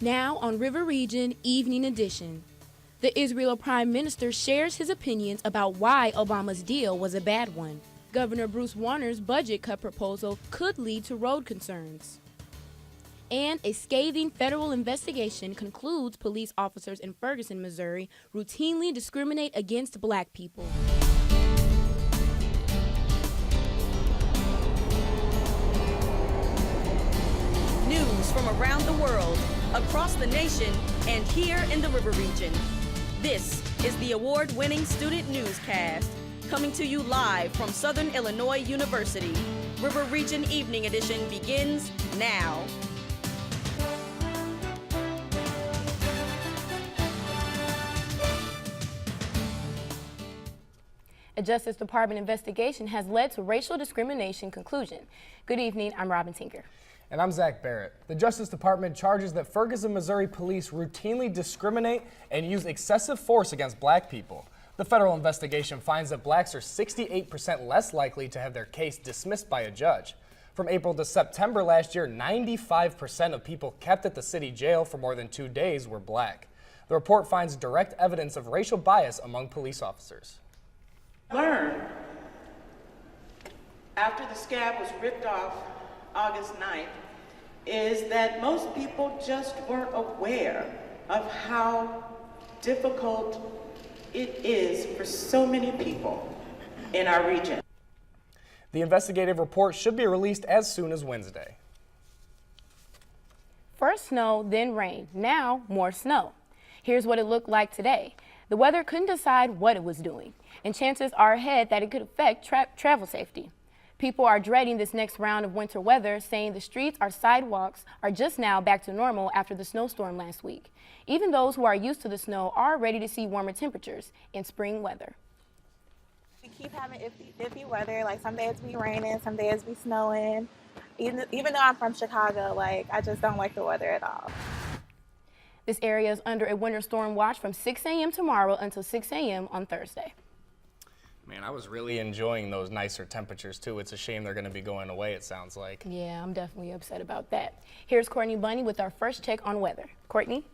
Now on River Region Evening Edition. The Israel Prime Minister shares his opinions about why Obama's deal was a bad one. Governor Bruce Warner's budget cut proposal could lead to road concerns. And a scathing federal investigation concludes police officers in Ferguson, Missouri routinely discriminate against black people. News from around the world, across the nation, and here in the River Region. This is the award-winning Student Newscast, coming to you live from Southern Illinois University. River Region Evening Edition begins now. A Justice Department investigation has led to racial discrimination conclusion. Good evening, I'm Robin Tinker. And I'm Zach Barrett. The Justice Department charges that Ferguson, Missouri police routinely discriminate and use excessive force against black people. The federal investigation finds that blacks are 68% less likely to have their case dismissed by a judge. From April to September last year, 95% of people kept at the city jail for more than 2 days were black. The report finds direct evidence of racial bias among police officers. Learned after the scab was ripped off August 9th is that most people just weren't aware of how difficult it is for so many people in our region. The investigative report should be released as soon as Wednesday. First snow, then rain. Now more snow. Here's what it looked like today. The weather couldn't decide what it was doing, and chances are ahead that it could affect travel safety. People are dreading this next round of winter weather, saying the streets or sidewalks are just now back to normal after the snowstorm last week. Even those who are used to the snow are ready to see warmer temperatures in spring weather. We keep having iffy weather, like some days be raining, some days be snowing. Even though I'm from Chicago, like I just don't like the weather at all. This area is under a winter storm watch from 6 a.m. tomorrow until 6 a.m. on Thursday. Man, I was really enjoying those nicer temperatures too. It's a shame they're going to be going away, it sounds like. Yeah, I'm definitely upset about that. Here's Courtney Bunny with our first check on weather. Courtney?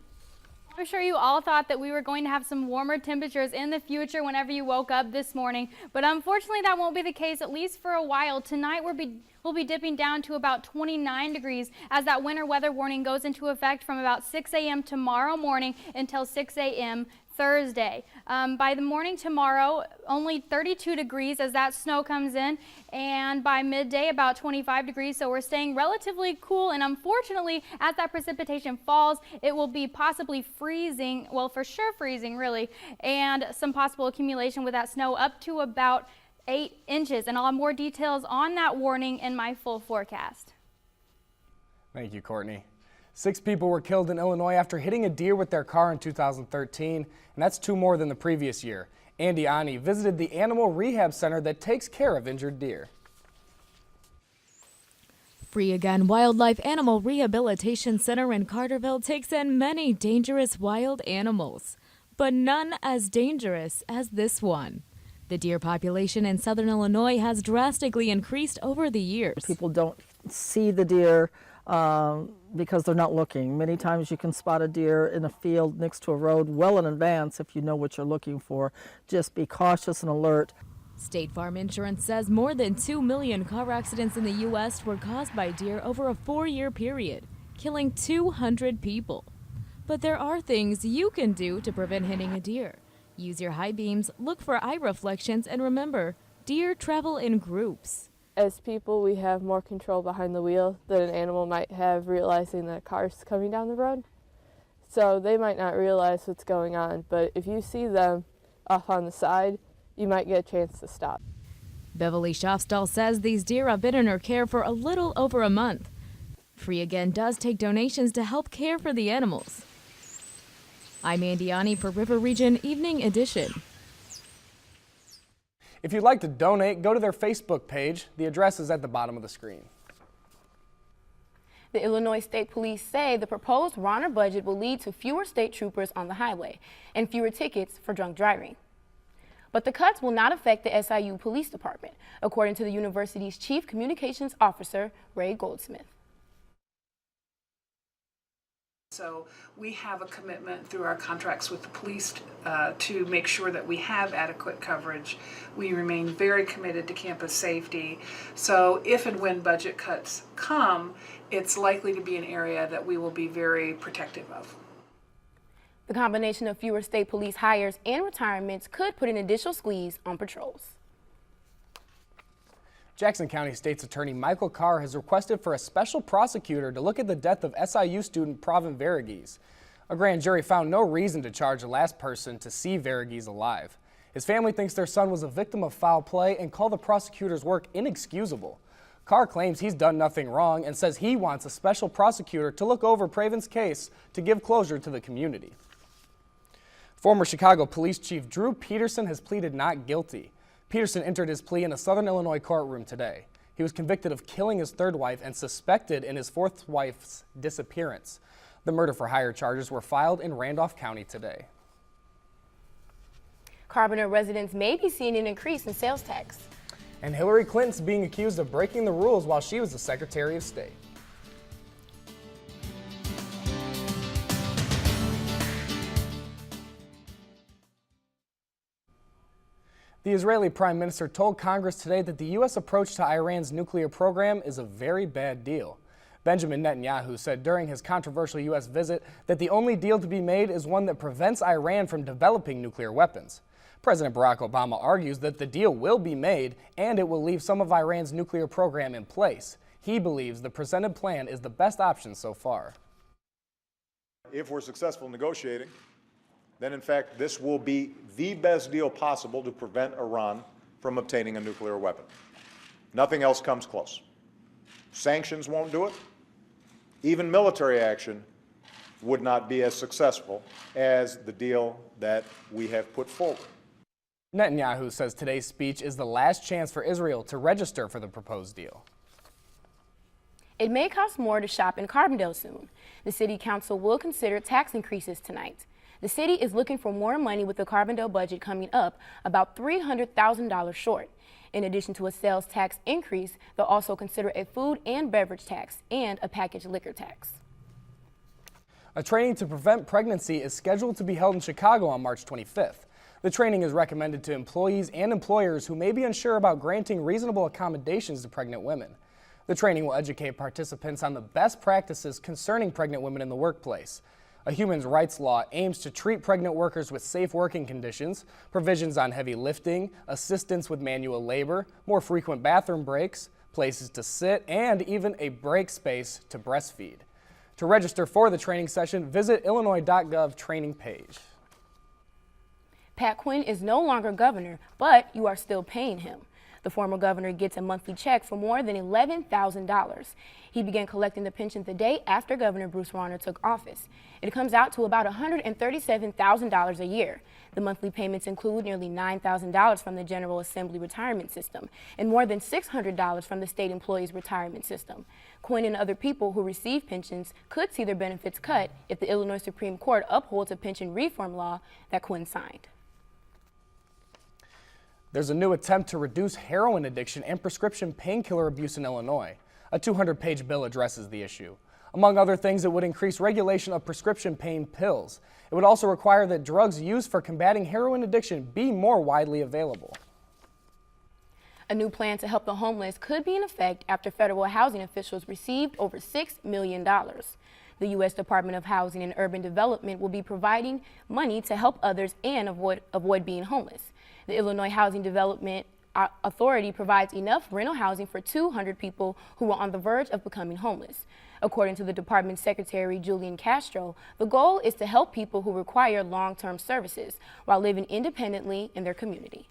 I'm sure you all thought that we were going to have some warmer temperatures in the future whenever you woke up this morning, but unfortunately that won't be the case, at least for a while. Tonight we'll be dipping down to about 29 degrees as that winter weather warning goes into effect from about 6 a.m. tomorrow morning until 6 a.m. Thursday. By the morning tomorrow, only 32 degrees as that snow comes in, and by midday about 25 degrees, so we're staying relatively cool. And unfortunately, as that precipitation falls, it will be possibly freezing, well, for sure freezing really, and some possible accumulation with that snow up to about 8 inches. And I'll have more details on that warning in my full forecast. Thank you, Courtney. 6 people were killed in Illinois after hitting a deer with their car in 2013, and that's 2 more than the previous year. Andy Ani visited the animal rehab center that takes care of injured deer. Rree Again Wildlife Animal Rehabilitation Center in Carterville takes in many dangerous wild animals, but none as dangerous as this one. The deer population in southern Illinois has drastically increased over the years. People don't see the deer because they're not looking. Many times you can spot a deer in a field next to a road well in advance if you know what you're looking for. Just be cautious and alert. State Farm Insurance says more than 2 million car accidents in the U.S. were caused by deer over a 4-year period, killing 200 people. But there are things you can do to prevent hitting a deer. Use your high beams, look for eye reflections, and remember, deer travel in groups. As people, we have more control behind the wheel than an animal might have realizing that a car's coming down the road. So they might not realize what's going on, but if you see them off on the side, you might get a chance to stop. Beverly Schafstall says these deer have been in her care for a little over a month. Rree Again does take donations to help care for the animals. I'm Andy Ani for River Region Evening Edition. If you'd like to donate, go to their Facebook page. The address is at the bottom of the screen. The Illinois State Police say the proposed Ronner budget will lead to fewer state troopers on the highway and fewer tickets for drunk driving. But the cuts will not affect the SIU Police Department, according to the university's Chief Communications Officer, Rree Goldsmith. So we have a commitment through our contracts with the police to make sure that we have adequate coverage. We remain very committed to campus safety. So if and when budget cuts come, it's likely to be an area that we will be very protective of. The combination of fewer state police hires and retirements could put an additional squeeze on patrols. Jackson County State's Attorney Michael Carr has requested for a special prosecutor to look at the death of SIU student Pravin Varughese. A grand jury found no reason to charge the last person to see Varughese alive. His family thinks their son was a victim of foul play and called the prosecutor's work inexcusable. Carr claims he's done nothing wrong and says he wants a special prosecutor to look over Pravin's case to give closure to the community. Former Chicago Police Chief Drew Peterson has pleaded not guilty. Peterson entered his plea in a Southern Illinois courtroom today. He was convicted of killing his third wife and suspected in his fourth wife's disappearance. The murder-for-hire charges were filed in Randolph County today. Carbondale residents may be seeing an increase in sales tax. And Hillary Clinton's being accused of breaking the rules while she was the Secretary of State. The Israeli Prime Minister told Congress today that the U.S. approach to Iran's nuclear program is a very bad deal. Benjamin Netanyahu said during his controversial U.S. visit that the only deal to be made is one that prevents Iran from developing nuclear weapons. President Barack Obama argues that the deal will be made and it will leave some of Iran's nuclear program in place. He believes the presented plan is the best option so far. If we're successful negotiating, then in fact this will be the best deal possible to prevent Iran from obtaining a nuclear weapon. Nothing else comes close. Sanctions won't do it. Even military action would not be as successful as the deal that we have put forward. Netanyahu says today's speech is the last chance for Israel to register for the proposed deal. It may cost more to shop in Carbondale soon. The City Council will consider tax increases tonight. The city is looking for more money with the Carbondale budget coming up about $300,000 short. In addition to a sales tax increase, they'll also consider a food and beverage tax and a packaged liquor tax. A training to prevent pregnancy is scheduled to be held in Chicago on March 25th. The training is recommended to employees and employers who may be unsure about granting reasonable accommodations to pregnant women. The training will educate participants on the best practices concerning pregnant women in the workplace. A human rights law aims to treat pregnant workers with safe working conditions, provisions on heavy lifting, assistance with manual labor, more frequent bathroom breaks, places to sit, and even a break space to breastfeed. To register for the training session, visit illinois.gov training page. Pat Quinn is no longer governor, but you are still paying him. The former governor gets a monthly check for more than $11,000. He began collecting the pension the day after Governor Bruce Rauner took office. It comes out to about $137,000 a year. The monthly payments include nearly $9,000 from the General Assembly retirement system and more than $600 from the state employees retirement system. Quinn and other people who receive pensions could see their benefits cut if the Illinois Supreme Court upholds a pension reform law that Quinn signed. There's a new attempt to reduce heroin addiction and prescription painkiller abuse in Illinois. A 200-page bill addresses the issue. Among other things, it would increase regulation of prescription pain pills. It would also require that drugs used for combating heroin addiction be more widely available. A new plan to help the homeless could be in effect after federal housing officials received over $6 million. The U.S. Department of Housing and Urban Development will be providing money to help others and avoid being homeless. The Illinois Housing Development Authority provides enough rental housing for 200 people who are on the verge of becoming homeless. According to the department secretary, Julian Castro, the goal is to help people who require long-term services while living independently in their community.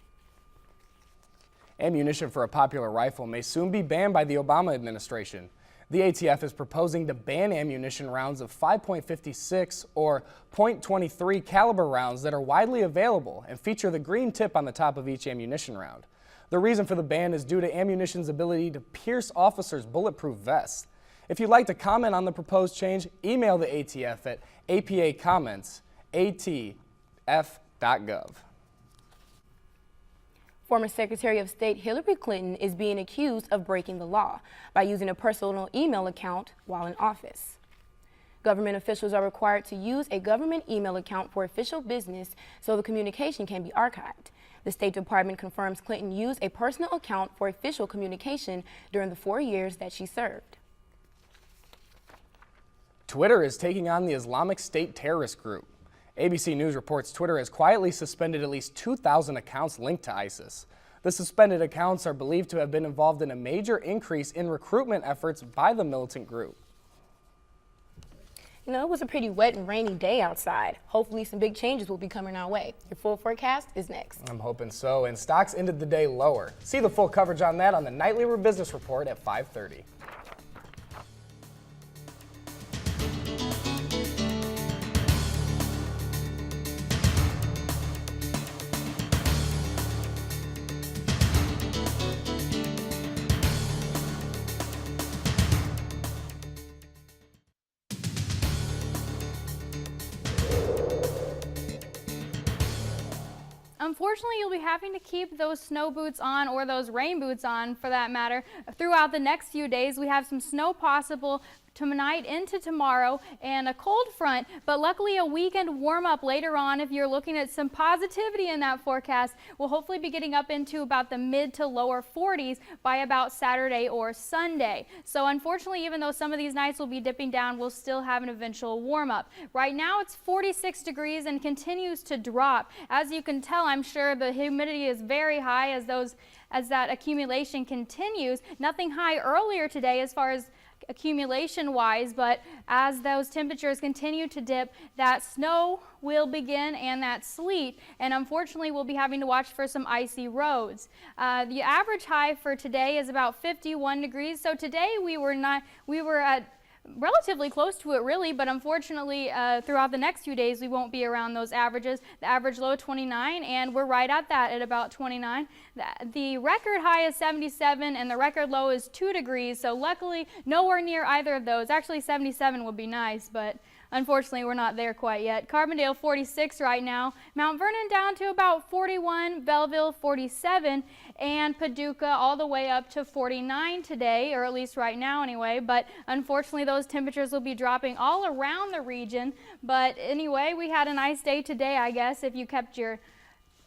Ammunition for a popular rifle may soon be banned by the Obama administration. The ATF is proposing to ban ammunition rounds of 5.56 or .23 caliber rounds that are widely available and feature the green tip on the top of each ammunition round. The reason for the ban is due to ammunition's ability to pierce officers' bulletproof vests. If you'd like to comment on the proposed change, email the ATF at apacomments@atf.gov. Former Secretary of State Hillary Clinton is being accused of breaking the law by using a personal email account while in office. Government officials are required to use a government email account for official business so the communication can be archived. The State Department confirms Clinton used a personal account for official communication during the 4 years that she served. Twitter is taking on the Islamic State terrorist group. ABC News reports Twitter has quietly suspended at least 2,000 accounts linked to ISIS. The suspended accounts are believed to have been involved in a major increase in recruitment efforts by the militant group. You know, it was a pretty wet and rainy day outside. Hopefully some big changes will be coming our way. Your full forecast is next. I'm hoping so, and stocks ended the day lower. See the full coverage on that on the Nightly Business Report at 5:30. Unfortunately, you'll be having to keep those snow boots on, or those rain boots on for that matter, throughout the next few days. We have some snow possible tonight into tomorrow and a cold front, but luckily a weekend warm up later on. If you're looking at some positivity in that forecast, we'll hopefully be getting up into about the mid to lower 40s by about Saturday or Sunday. So unfortunately, even though some of these nights will be dipping down, we'll still have an eventual warm up. Right now it's 46 degrees and continues to drop. As you can tell, I'm sure the humidity is very high as that accumulation continues. Nothing high earlier today as far as accumulation wise, but as those temperatures continue to dip, that snow will begin and that sleet, and unfortunately we'll be having to watch for some icy roads. The average high for today is about 51 degrees, so today we were at relatively close to it really, but unfortunately throughout the next few days we won't be around those averages. The average low 29, and we're right at that at about 29. The record high is 77 and the record low is 2 degrees, so luckily nowhere near either of those. Actually 77 would be nice, but unfortunately we're not there quite yet. Carbondale 46 right now, Mount Vernon down to about 41, Belleville 47, and Paducah all the way up to 49 today, or at least right now anyway, but unfortunately those temperatures will be dropping all around the region. But anyway, we had a nice day today, I guess, if you kept your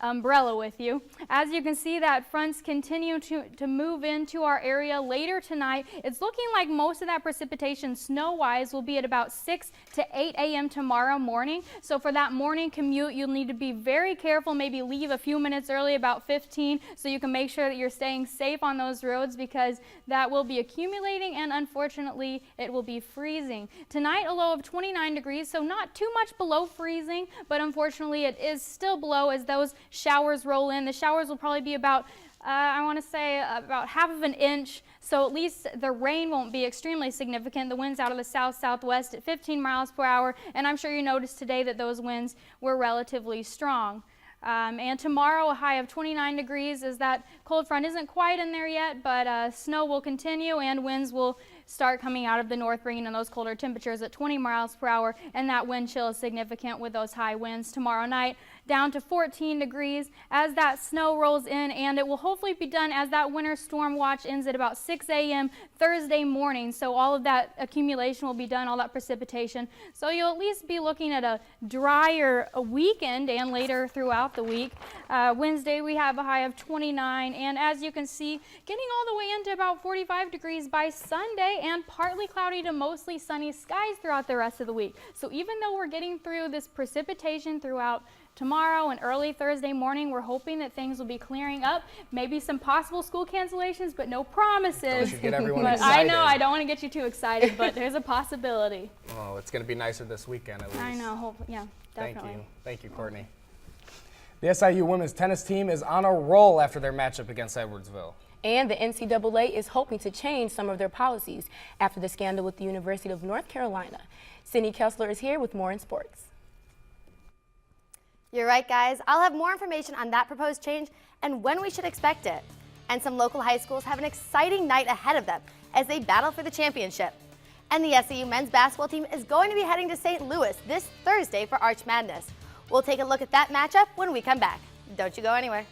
umbrella with you. As you can see, that fronts continue to move into our area later tonight. It's looking like most of that precipitation snow-wise will be at about 6 to 8 a.m. tomorrow morning. So for that morning commute, you'll need to be very careful, maybe leave a few minutes early, about 15, so you can make sure that you're staying safe on those roads, because that will be accumulating and unfortunately it will be freezing. Tonight a low of 29 degrees, so not too much below freezing, but unfortunately it is still below as those showers roll in. The showers will probably be about, I want to say about half of an inch, so at least the rain won't be extremely significant. The winds out of the south-southwest at 15 miles per hour, and I'm sure you noticed today that those winds were relatively strong. And tomorrow a high of 29 degrees, as that cold front isn't quite in there yet, but snow will continue and winds will start coming out of the north, bringing in those colder temperatures at 20 miles per hour, and that wind chill is significant with those high winds. Tomorrow night down to 14 degrees as that snow rolls in, and it will hopefully be done as that winter storm watch ends at about 6 a.m. Thursday morning. So all of that accumulation will be done, all that precipitation. So you'll at least be looking at a drier weekend and later throughout the week. Wednesday we have a high of 29, and as you can see, getting all the way into about 45 degrees by Sunday, and partly cloudy to mostly sunny skies throughout the rest of the week. So even though we're getting through this precipitation throughout tomorrow and early Thursday morning, we're hoping that things will be clearing up. Maybe some possible school cancellations, but no promises. Don't you get everyone but excited. I know, I don't want to get you too excited, but there's a possibility. Oh, it's going to be nicer this weekend at least. I know, hopefully, yeah, definitely. Thank you, Courtney. The SIU women's tennis team is on a roll after their matchup against Edwardsville. And the NCAA is hoping to change some of their policies after the scandal with the University of North Carolina. Cindy Kessler is here with more in sports. You're right, guys. I'll have more information on that proposed change and when we should expect it. And some local high schools have an exciting night ahead of them as they battle for the championship. And the SIU men's basketball team is going to be heading to St. Louis this Thursday for Arch Madness. We'll take a look at that matchup when we come back. Don't you go anywhere.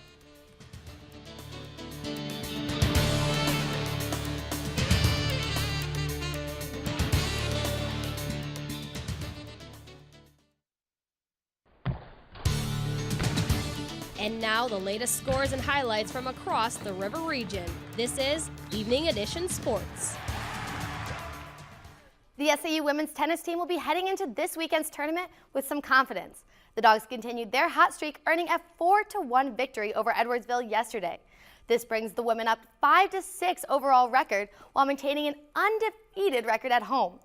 And now the latest scores and highlights from across the River region. This is Evening Edition Sports. The SAU women's tennis team will be heading into this weekend's tournament with some confidence. The Dogs continued their hot streak, earning a 4-1 victory over Edwardsville yesterday. This brings the women up 5-6 overall record while maintaining an undefeated record at home.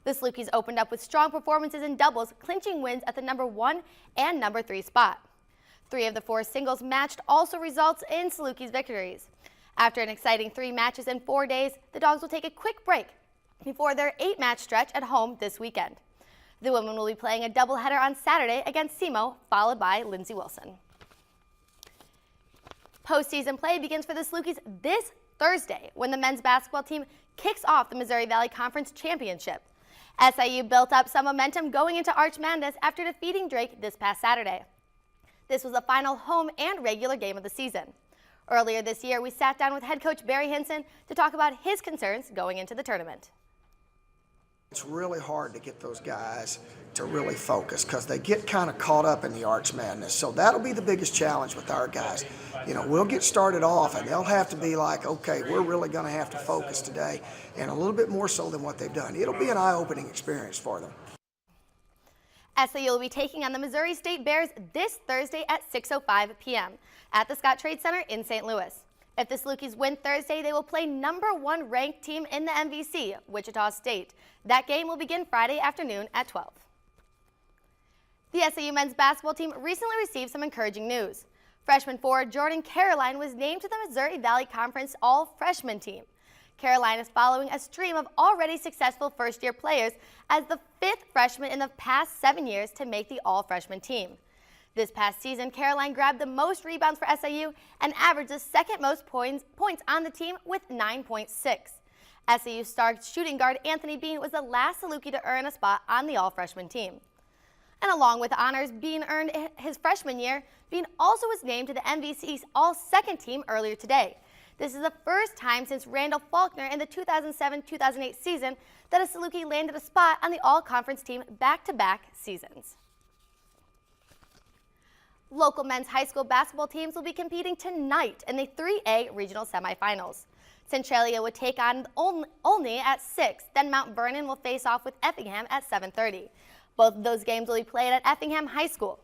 The Salukis opened up with strong performances in doubles, clinching wins at the number 1 and number 3 spot. 3 of the 4 singles matched also results in Salukis victories. After an exciting 3 matches in 4 days, the Dogs will take a quick break before their 8-match stretch at home this weekend. The women will be playing a doubleheader on Saturday against SEMO, followed by Lindsey Wilson. Postseason play begins for the Salukis this Thursday when the men's basketball team kicks off the Missouri Valley Conference Championship. SIU built up some momentum going into Arch Madness after defeating Drake this past Saturday. This was the final home and regular game of the season. Earlier this year, we sat down with head coach Barry Hinson to talk about his concerns going into the tournament. It's really hard to get those guys to really focus because they get kind of caught up in the Arch Madness. So that'll be the biggest challenge with our guys. You know, we'll get started off and they'll have to be like, okay, we're really going to have to focus today, and a little bit more so than what they've done. It'll be an eye-opening experience for them. SAU will be taking on the Missouri State Bears this Thursday at 6:05 p.m. at the Scott Trade Center in St. Louis. If the Salukis win Thursday, they will play number 1 ranked team in the MVC, Wichita State. That game will begin Friday afternoon at 12. The SAU men's basketball team recently received some encouraging news. Freshman forward Jordan Caroline was named to the Missouri Valley Conference All-Freshman team. Caroline is following a stream of already successful first-year players as the 5th freshman in the past 7 years to make the All-Freshman team. This past season, Caroline grabbed the most rebounds for SIU and averaged the second most points on the team with 9.6. SIU star shooting guard Anthony Bean was the last Saluki to earn a spot on the All-Freshman team. And along with honors Bean earned his freshman year, Bean also was named to the MVC's All-Second team earlier today. This is the first time since Randall Faulkner in the 2007-2008 season that a Saluki landed a spot on the All-Conference team back-to-back seasons. Local men's high school basketball teams will be competing tonight in the 3A regional semifinals. Centralia will take on Olney at 6, then Mount Vernon will face off with Effingham at 7:30. Both of those games will be played at Effingham High School.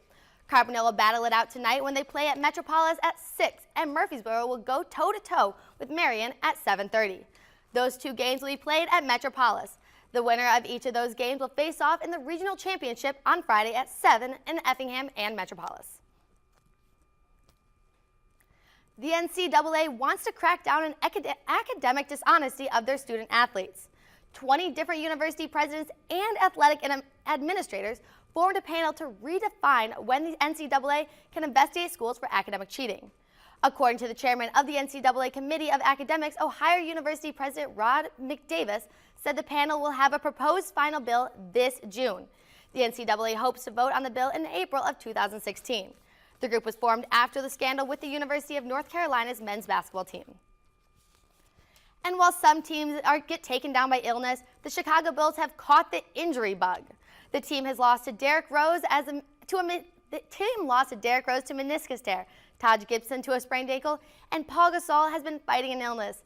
Carbondale will battle it out tonight when they play at Metropolis at 6, and Murfreesboro will go toe-to-toe with Marion at 7:30. Those 2 games will be played at Metropolis. The winner of each of those games will face off in the regional championship on Friday at 7 in Effingham and Metropolis. The NCAA wants to crack down on academic dishonesty of their student athletes. 20 different university presidents and athletic administrators formed a panel to redefine when the NCAA can investigate schools for academic cheating. According to the chairman of the NCAA Committee of Academics, Ohio University President Rod McDavis said the panel will have a proposed final bill this June. The NCAA hopes to vote on the bill in April of 2016. The group was formed after the scandal with the University of North Carolina's men's basketball team. And while some teams get taken down by illness, the Chicago Bulls have caught the injury bug. The team has lost to Derrick Rose to meniscus tear, Taj Gibson to a sprained ankle, and Paul Gasol has been fighting an illness.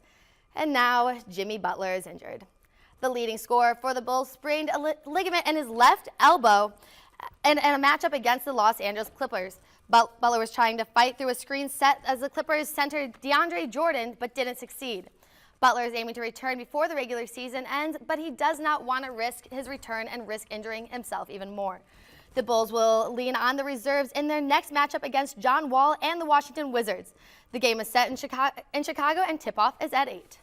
And now Jimmy Butler is injured. The leading scorer for the Bulls sprained a ligament in his left elbow in a matchup against the Los Angeles Clippers. Butler was trying to fight through a screen set as the Clippers center DeAndre Jordan, but didn't succeed. Butler is aiming to return before the regular season ends, but he does not want to risk his return and risk injuring himself even more. The Bulls will lean on the reserves in their next matchup against John Wall and the Washington Wizards. The game is set in Chicago and tip-off is at 8.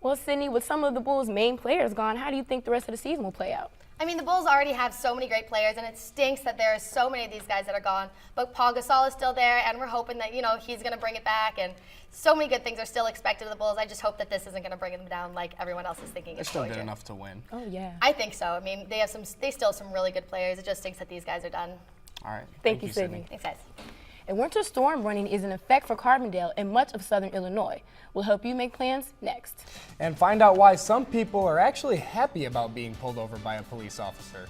Well, Sydney, with some of the Bulls' main players gone, how do you think the rest of the season will play out? I mean, the Bulls already have so many great players, and it stinks that there are so many of these guys that are gone. But Paul Gasol is still there, and we're hoping that, he's going to bring it back. And so many good things are still expected of the Bulls. I just hope that this isn't going to bring them down like everyone else is thinking They're it's still going good to. enough to win. Oh, yeah. I think so. I mean, they still have some really good players. It just stinks that these guys are done. All right. Thank you, Sydney. Thanks, guys. A winter storm warning is in effect for Carbondale and much of southern Illinois. We'll help you make plans next. And find out why some people are actually happy about being pulled over by a police officer.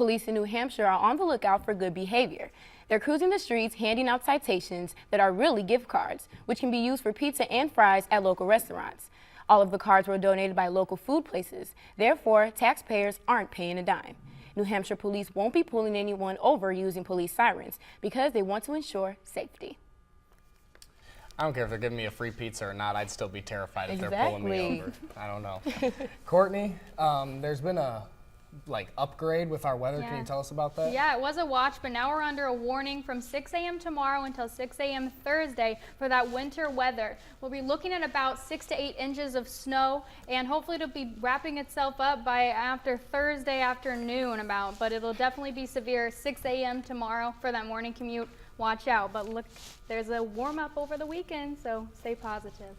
Police in New Hampshire are on the lookout for good behavior. They're cruising the streets handing out citations that are really gift cards, which can be used for pizza and fries at local restaurants. All of the cards were donated by local food places. Therefore, taxpayers aren't paying a dime. New Hampshire police won't be pulling anyone over using police sirens because they want to ensure safety. I don't care if they're giving me a free pizza or not. I'd still be terrified if they're pulling me over. I don't know. Courtney, there's been a upgrade with our weather. Can you tell us about that? Yeah, it was a watch, but now we're under a warning from 6 a.m. tomorrow until 6 a.m. Thursday for that winter weather. We'll be looking at about 6 to 8 inches of snow, and hopefully it'll be wrapping itself up by after Thursday afternoon but it'll definitely be severe 6 a.m. tomorrow for that morning commute. Watch out, but look, there's a warm up over the weekend, so stay positive.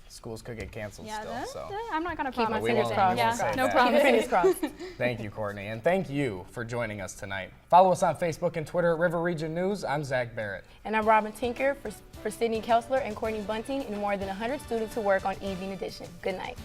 Schools could get canceled Yeah, still, so. I'm not going to Keep promise my fingers anything. crossed. Yeah, no that. promise. Fingers crossed. Thank you, Courtney, and thank you for joining us tonight. Follow us on Facebook and Twitter at River Region News. I'm Zach Barrett. And I'm Robin Tinker for Sydney Kelsler and Courtney Bunting and more than 100 students who work on Evening Edition. Good night.